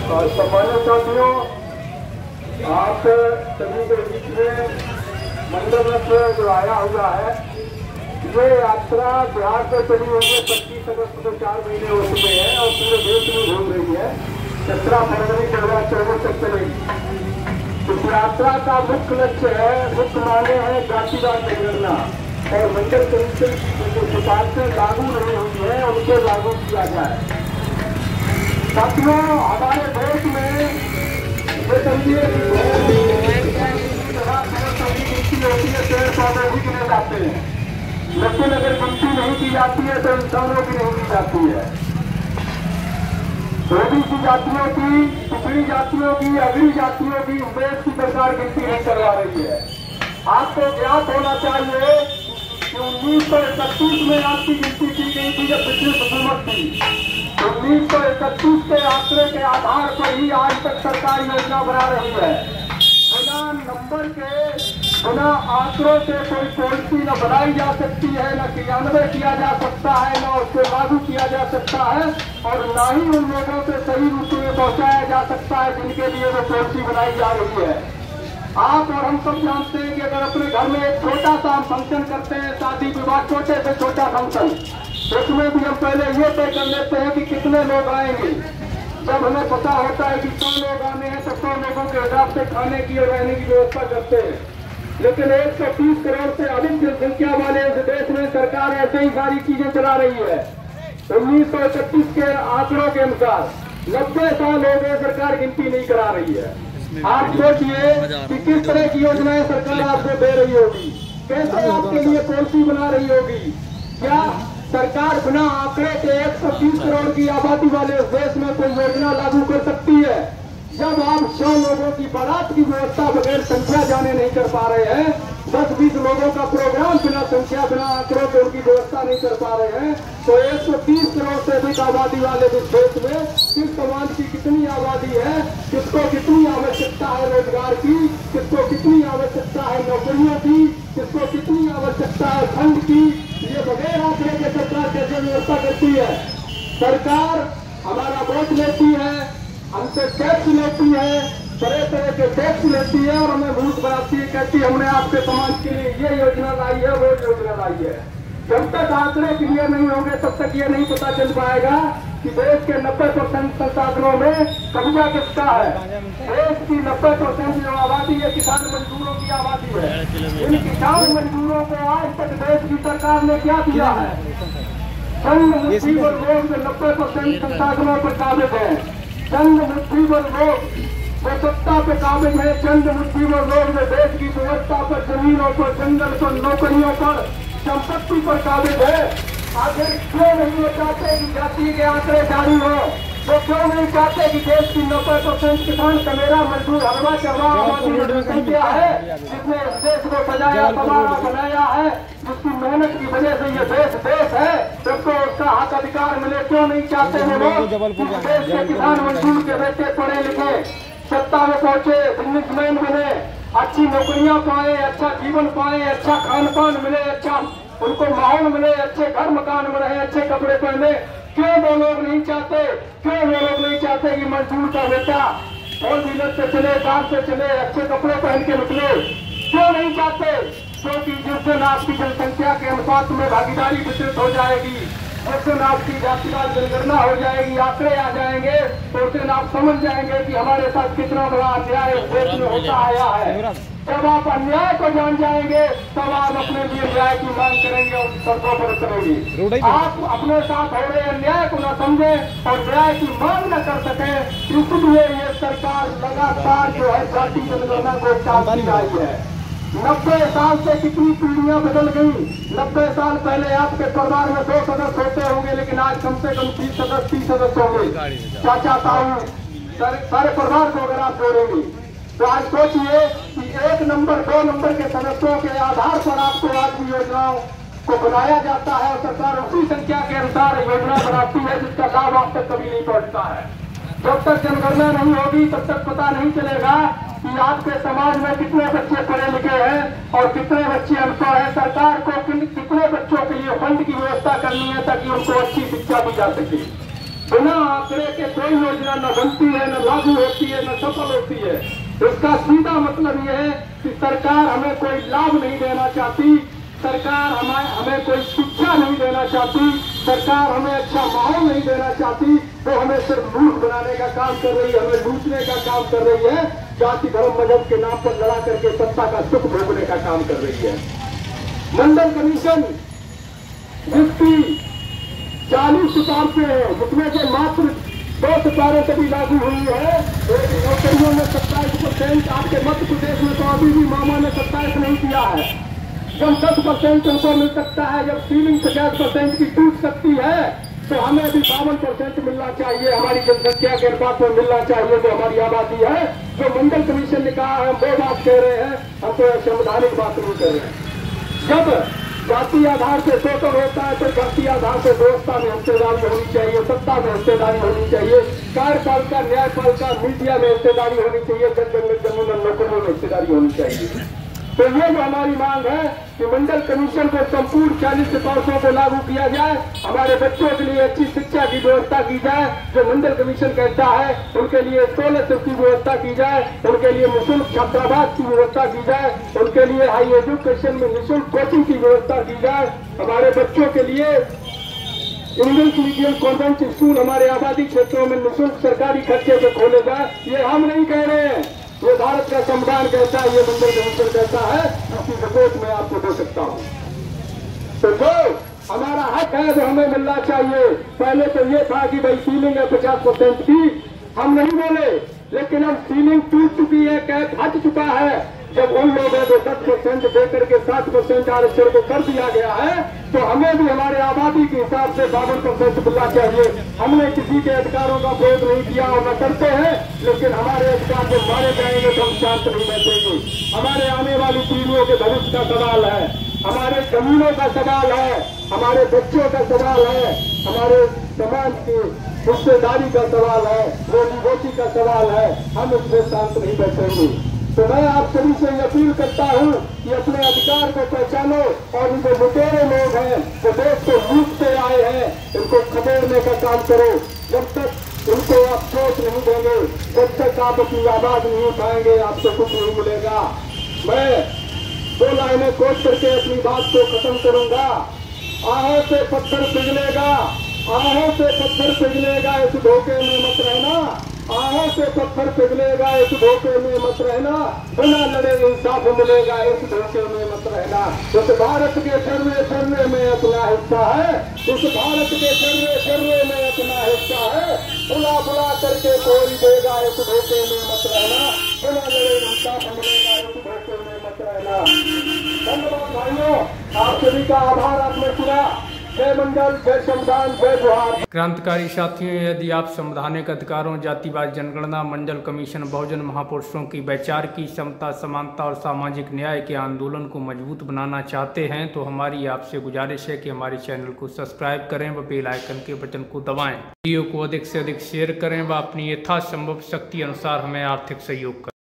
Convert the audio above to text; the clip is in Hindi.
और सम्मानित साथियों, आप सभी के बीच में मंडल से जो आया हुआ है, ये यात्रा बिहार से चली हुई है। 25 अगस्त को 4 महीने हो चुके हैं और पूरे देश में घूम रही है। 17 फरवरी 2024 तक चलेगी। इस यात्रा का मुख्य लक्ष्य है, मुख्य माने हैं जातिवाद जनगणना और मंडल कमीशन जो सिफारिशें लागू नहीं हुई है उनको लागू किया जाए। साथियों, हमारे देश में ये समझिए होती है, पेड़ पौधे भी गिने जाते हैं, लेकिन अगर गिनती नहीं की जाती है तो इंसानों की नहीं की जाती है। ओबीसी जातियों की, पिछड़ी जातियों की, अग्री जातियों की देश की सरकार गिनती नहीं करवा रही है। आपको ज्ञात होना चाहिए कि 1931 में आपकी गिनती की गई थी जब ब्रिटिश हुकूमत थी। 1931 के आंकड़े के आधार पर ही आज तक सरकार योजना बना रही है। बिना नंबर के, बिना आंकड़ों से कोई पॉलिसी न बनाई जा सकती है, न क्रियान्वयन किया जा सकता है, न उसको लागू किया जा सकता है और न ही उन लोगों से सही रूप में पहुंचाया जा सकता है जिनके लिए वो पॉलिसी बनाई जा रही है। आप और हम सब जानते हैं कि अगर अपने घर में एक छोटा सा हम फंक्शन करते हैं, शादी विवाह, छोटे से छोटा फंक्शन, उसमें भी हम पहले ये तय कर लेते हैं कि कितने लोग आएंगे। जब हमें पता होता है कि 100 लोग आने हैं तो 100 लोगों के हिसाब से खाने की और रहने की व्यवस्था करते हैं। लेकिन 130 करोड़ से अधिक जनसंख्या वाले इस देश में सरकार ऐसे ही सारी चीजें चला रही है। 1931 के आंकड़ों के अनुसार 90 साल हो गए सरकार गिनती नहीं करा रही है। आप सोचिए कि किस तरह की योजनाएं सरकार आपको दे रही होगी, कैसे आपके लिए पॉलिसी बना रही होगी। क्या सरकार बिना आंकड़े के 130 करोड़ की आबादी वाले देश में कोई योजना लागू कर सकती है? जब आप 100 लोगों की बारात की व्यवस्था बगैर संख्या जाने नहीं कर पा रहे हैं, 10-20 लोगों का प्रोग्राम बिना संख्या, बिना आंकड़ों पे उनकी व्यवस्था नहीं कर पा रहे हैं, तो 130 करोड़ से अधिक आबादी वाले इस देश में किस समाज की कितनी आबादी है, किसको कितनी आवश्यकता है रोजगार की, किसको कितनी आवश्यकता है नौकरियों की, किसको कितनी आवश्यकता है फंड की, ये बगैर आंकड़े के सरकार कैसे व्यवस्था करती है? सरकार हमारा वोट लेती है, हमसे टैक्स लेती है, तरह तरह के टैक्स लेती है और हमें भूत बनाती है, कहती है हमने आपके समाज के लिए ये योजना लाई है, वो योजना लाई है। जब तक आंकड़े क्लियर नहीं होंगे तब तक ये नहीं पता चल पाएगा कि देश के 90% संसाधनों में कब्जा किसका है। देश की 90% जो आबादी है किसान मजदूरों की आबादी है। इन किसान मजदूरों को आज तक देश की सरकार ने क्या दिया है? चंद मुट्ठी भर लोग 90% संसाधनों पर काबिज है, चंद मुट्ठी भर लोग वो सत्ता पे काबिज है, चंद मुट्ठी भर लोग देश की व्यवस्था पर, जमीनों पर, जंगल पर, नौकरियों पर, संपत्ति पर काबिज है। आखिर क्यों नहीं वो चाहते कि जाति के आंकड़े जारी हो? वो क्यों नहीं चाहते कि देश की 90% किसान कमेरा मजदूर हरवा चरवा संख्या है, जिसने इस देश को सजाया संवारा बनाया है, जिसकी मेहनत की वजह से ये देश है, सबको उसका हक अधिकार मिले? क्यों नहीं चाहते हैं लोग देश के किसान मजदूर के बेटे पढ़े लिखे सत्ता में पहुंचे, बिजनेसमैन बने, अच्छी नौकरियां पाए, अच्छा जीवन पाए, अच्छा खान पान मिले, अच्छा उनको माहौल मिले, अच्छे घर मकान में रहे, अच्छे कपड़े पहने? क्यों वो लोग नहीं चाहते? क्यों वो लोग नहीं चाहते कि मजदूर का बेटा फोर व्हीलर से चले, कार से चले, अच्छे कपड़े पहन के निकले? क्यों नहीं चाहते? क्योंकि जिस दिन आपकी जनसंख्या के अनुपात में भागीदारी वितरित हो जाएगी, जिस दिन आपकी जातिवाद जनगणना हो जाएगी, आंकड़े आ जाएंगे, तो उस दिन आप समझ जाएंगे कि हमारे साथ कितना बड़ा अन्याय इस देश में होता आया है। जब आप अन्याय को जान जाएंगे तब आप अपने लिए न्याय की मांग करेंगे और सड़कों पर उतरेंगे। आप अपने साथ हो रहे अन्याय को न समझें और न्याय की मांग न कर सके, इसलिए ये सरकार लगातार जो है जाति जनगणना को टालती आई है। 90 साल से कितनी पीढ़ियां बदल गई। 90 साल पहले आपके परिवार में 2 सदस्य होते होंगे, लेकिन आज कम से कम 30 सदस्य होंगे। चाचा ताऊ सारे परिवार को अगर आप जोड़ेंगे तो आज सोचिए कि 1 नंबर 2 नंबर के सदस्यों के आधार पर आपको आज की योजनाओं को बनाया जाता है और सरकार उसी संख्या के अनुसार योजना बनाती है जिसका लाभ आप तक कभी नहीं पहुंचता है। जब तक जनगणना नहीं होगी तब तक पता नहीं चलेगा कि आपके समाज में कितने बच्चे पढ़े लिखे हैं और कितने बच्चे अनपढ़ हैं। सरकार को कितने बच्चों के लिए फंड की व्यवस्था करनी है ताकि उनको अच्छी शिक्षा दी जा सके। बिना आंकड़े के कोई योजना न बनती है, न लागू होती है, न सफल होती है। इसका सीधा मतलब यह है कि सरकार हमें कोई लाभ नहीं देना चाहती, सरकार हमें कोई शिक्षा नहीं देना चाहती, सरकार हमें अच्छा माहौल नहीं देना चाहती, वो हमें सिर्फ मूर्ख बनाने का काम कर रही है, हमें लूटने का काम कर रही है, जाति धर्म मजहब के नाम पर लड़ा करके सत्ता का सुख भोगने का काम कर रही है। मंडल कमीशन जिसकी 40 सिफारिशें हैं, जिसमें से मात्र 2 सिफारिशें भी लागू हुई है। नौकरियों में 27%, आपके मध्य प्रदेश में तो अभी भी मामा ने 27 नहीं किया है। जब 10% उनको मिल सकता है, जब सीलिंग 50% की टूट सकती है, तो हमें भी 52% मिलना चाहिए। हमारी जनसंख्या के अनुपात में मिलना चाहिए, जो हमारी आबादी है। जो मंडल कमीशन ने कहा है, हम वो बात कह रहे हैं, हम तो संवैधानिक बात नहीं कर रहे हैं। जब जाति आधार से शोषण होता है, तो जाति आधार से व्यवस्था में हिस्सेदारी होनी चाहिए, सत्ता में हिस्सेदारी होनी चाहिए, कार्यपालिका न्यायपालिका मीडिया में हिस्सेदारी होनी चाहिए, जमीन नौकरियों में हिस्सेदारी होनी चाहिए। तो ये जो हमारी मांग है कि मंडल कमीशन को संपूर्ण 40 सिफारिशों को लागू किया जाए, हमारे बच्चों के लिए अच्छी शिक्षा की व्यवस्था की जाए, जो मंडल कमीशन कहता है, उनके लिए स्कॉलरशिप की व्यवस्था की जाए, उनके लिए निःशुल्क छात्रावास की व्यवस्था की जाए, उनके लिए हाई एजुकेशन में निःशुल्क कोचिंग की व्यवस्था की जाए, हमारे बच्चों के लिए इंग्लिश मीडियम कॉन्वेंट स्कूल हमारे आबादी क्षेत्रों में निःशुल्क सरकारी खर्चे से खोले जाए। ये हम नहीं कह रहे हैं, ये भारत का संविधान कहता है, ये मंडल कमीशन कहता है, उसकी रिपोर्ट मैं आपको दे सकता हूँ। तो जो हमारा हक है वो हमें मिलना चाहिए। पहले तो ये था कि भाई सीलिंग है 50% की, हम नहीं बोले, लेकिन अब सीलिंग टूट चुकी है, कैप हट चुका है। जब उन लोगों को 10% देकर के 7% आरक्षण को कर दिया गया है, तो हमें भी हमारे आबादी के हिसाब से 52% मिलना चाहिए। हमने किसी के अधिकारों का प्रयोग नहीं किया और न करते हैं, लेकिन हमारे अधिकार जब मारे जाएंगे तो हम शांत नहीं बैठेंगे। हमारे आने वाली पीढ़ियों के भविष्य का सवाल है, हमारे जमीनों का सवाल है, हमारे बच्चों का सवाल है, हमारे समाज की हिस्सेदारी का सवाल है, रोजी रोटी का सवाल है। हम इसमें शांत नहीं बैठेंगे। तो मैं आप सभी से अपील करता हूँ कि अपने अधिकार को पहचानो, और जो लुटेरे लोग हैं, जो देश को लूटते आए हैं, इनको खदेड़ने का काम करो। जब तक इनको आप सोच नहीं देंगे, जब तक आप अपनी आवाज नहीं उठाएंगे, आपको कुछ नहीं मिलेगा। मैं 2 लाइनें कोट करके अपनी बात को खत्म करूंगा। आहों से पत्थर पिघलेगा, आहों से पत्थर पिघलेगा, इस धोखे में मत रहना। आहों से पत्थर पिघलेगा, इस धोखे में मत रहना। बिना लड़े इंसाफ मिलेगा, इस धोखे में मत रहना। इस भारत के सर्वे में अपना हिस्सा है, इस भारत के सर्वे में अपना हिस्सा है। बुला बुला करके कोई देगा, इस धोखे में मत रहना। बिना लड़े इंसाफ मिलेगा, इस धोखे में मत रहना। धन्यवाद भाइयों, आप सभी का आभार आपने सुना। जय मंडल, जय संविधान, जय जोहार। क्रांतिकारी साथियों, यदि आप संवैधानिक अधिकारों, जातिवाद जनगणना, मंडल कमीशन, बहुजन महापुरुषों की वैचार की समता, समानता और सामाजिक न्याय के आंदोलन को मजबूत बनाना चाहते हैं, तो हमारी आपसे गुजारिश है कि हमारे चैनल को सब्सक्राइब करें व बेल आइकन के बटन को दबाएं। वीडियो को अधिक से अधिक शेयर करें व अपनी यथासंभव शक्ति अनुसार हमें आर्थिक सहयोग करें।